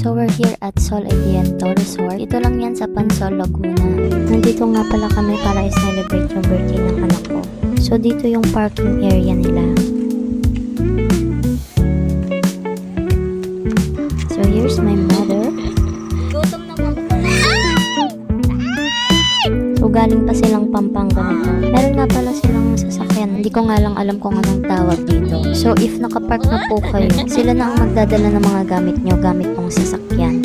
So we're here at Sol Ediento Resort. Ito lang yan sa Pansol, Laguna. Nandito nga pala kami para i-celebrate yung birthday ng anak ko. So dito yung parking area nila. So here's my mother. Gutom naman po. So galing pa silang Pampanga nito. Meron nga pala silang sasakyan. Hindi ko nga lang alam kung anong tawag dito. So if nakapark na po kayo, sila na ang magdadala ng mga gamit nyo gamit pong sasakyan.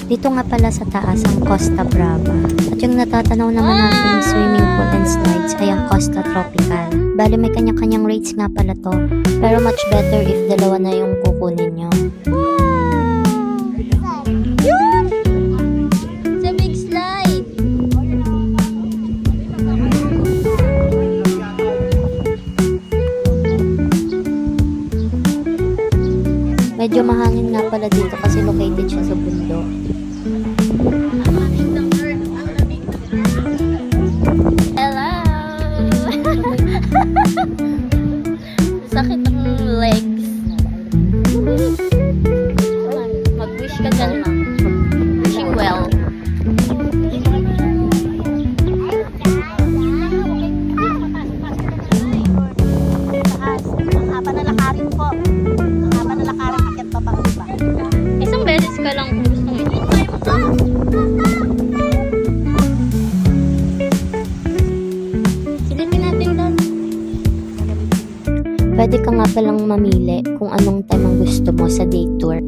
Dito nga pala sa taas ang Costa Brava. At yung natatanaw naman nating swimming pool and slides ay ang Costa Tropical. Bali may kanya-kanyang rates nga pala to. Pero much better if dalawa na yung kukunin nyo. Sa big slide. Medyo mahangin nga pala dito kasi located siya sa bundok. Hello! Sakit ang legs. Mag-wish ka dyan lang. Wishing well. Isang beses ka lang kung gusto mo ito. Silipin natin doon. Pwede ka nga palang mamili kung anong time ang gusto mo sa day tour.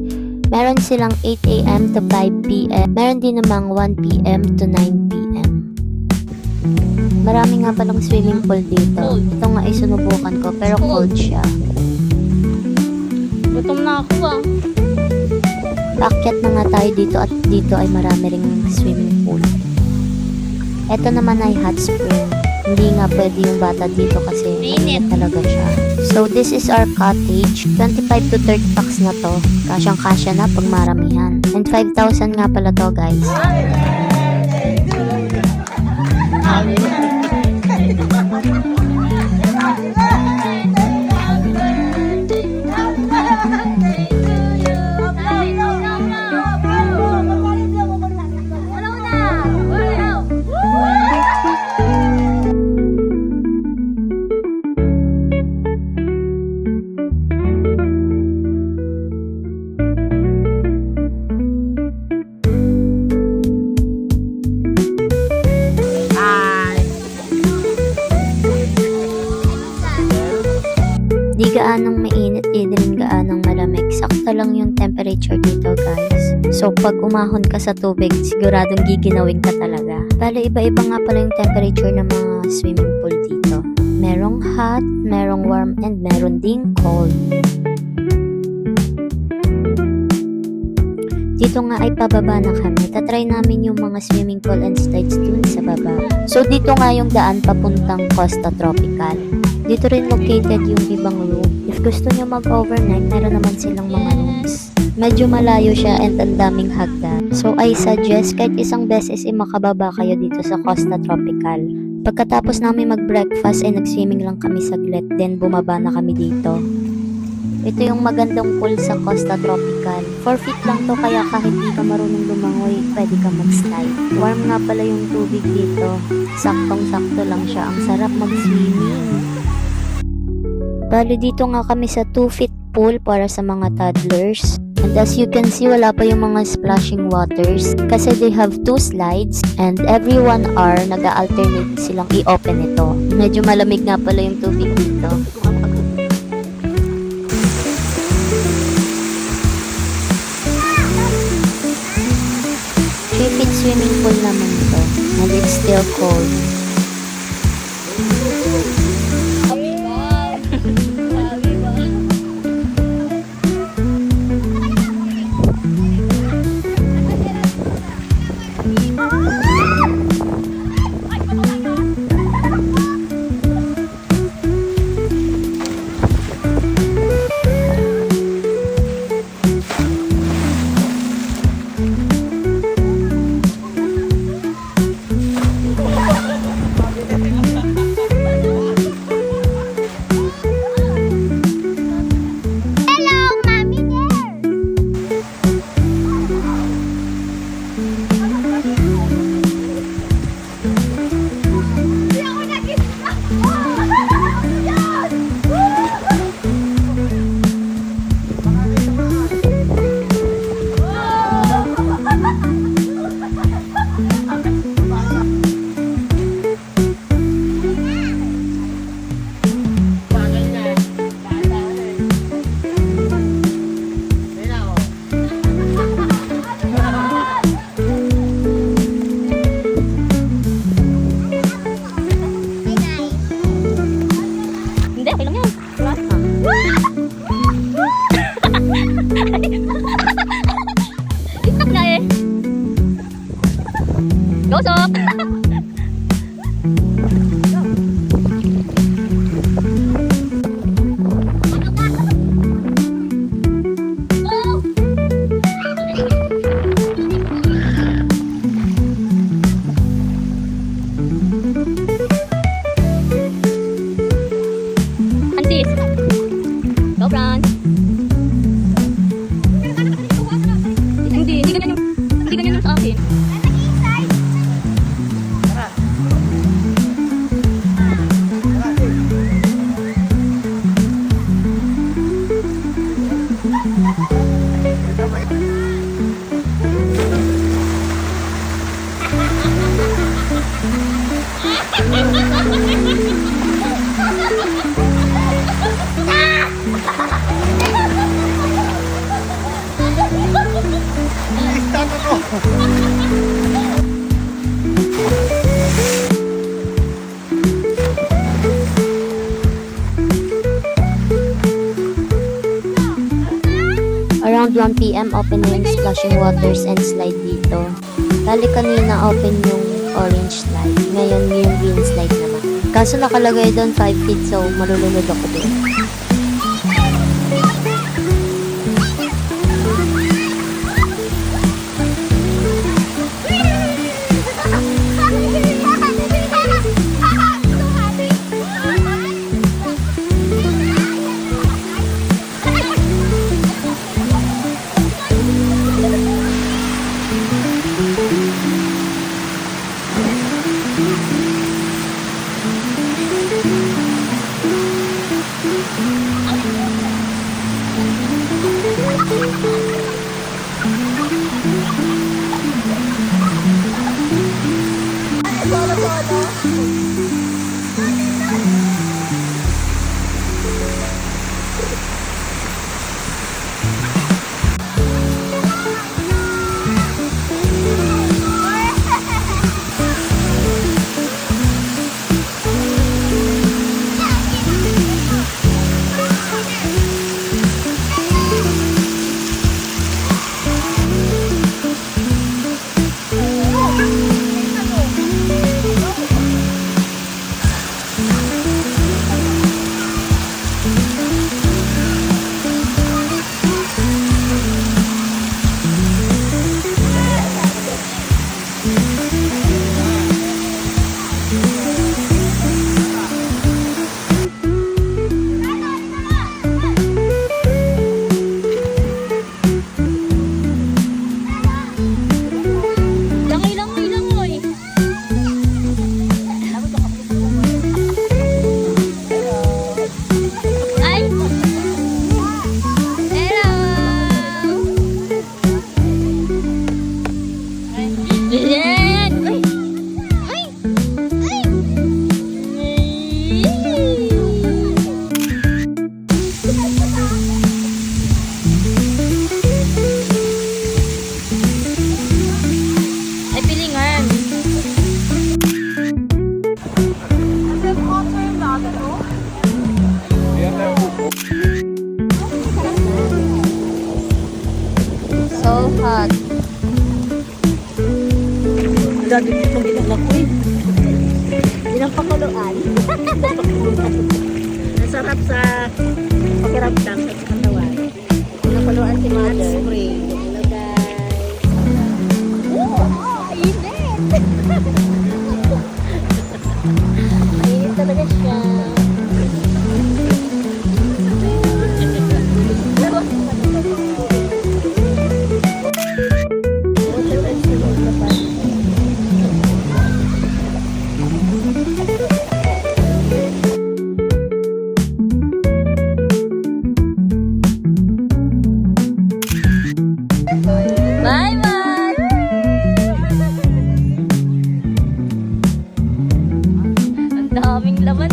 Meron silang 8 a.m. to 5 p.m. Meron din namang 1 p.m. to 9 p.m. Marami nga palang swimming pool dito. Ito nga ay sinubukan ko pero cold siya. Gutom na ako ah. Paakyat na nga tayo dito at dito ay marami ring swimming pool. Ito naman ay hot spring. Hindi nga pwede yung bata dito kasi mainit talaga siya. So this is our cottage. 25 to 30 packs na to. Kasyang-kasya na pag maramihan. And 5,000 nga pala to guys. Di gaanong mainit, di rin gaanong malamig. Sakto lang yung temperature dito guys. So pag umahon ka sa tubig, siguradong giginawin ka talaga. Bale iba-iba nga pala yung temperature ng mga swimming pool dito. Merong hot, merong warm, and meron ding cold. Dito nga ay pababa na kami. Tatry namin yung mga swimming pool and slides dun sa baba. So dito nga yung daan papuntang Costa Tropical. Dito rin located yung ibang room. If gusto nyo mag-overnight, meron naman silang mga rooms. Medyo malayo siya and ang daming hagdan. So I suggest kahit isang beses ay makababa kayo dito sa Costa Tropical. Pagkatapos namin mag-breakfast ay nag-swimming lang kami saglit, then bumaba na kami dito. Ito yung magandang pool sa Costa Tropical. 4 feet lang to kaya kahit di ka marunong lumangoy, pwede ka mag-slide. Warm nga pala yung tubig dito. Saktong-sakto lang siya. Ang sarap mag-swimming. Bali dito nga kami sa 2 feet pool para sa mga toddlers. And as you can see, wala pa yung mga splashing waters kasi they have 2 slides and every 1 hour nag-alternate silang i-open ito. Medyo malamig nga pala yung tubig dito. 3 feet swimming pool naman ito and it's still cold. Tusok! Antis! Go, Franz! Hindi ganyan yung sa akin. Around 1 p.m. open na yung splashing waters and slide dito. Bali kanina open yung orange slide. Ngayon yung green slide naman. Kaso nakalagay doon 5 feet so malulunod ako doon. So hot. Dati dito ginagawa ko eh. Pinapakuluan. Nasarap sa pakiramdam sa katawan. Pinakuluan si mother. Spring. Hello guys. Mainit talaga siya. Bye-bye! Ang daming laman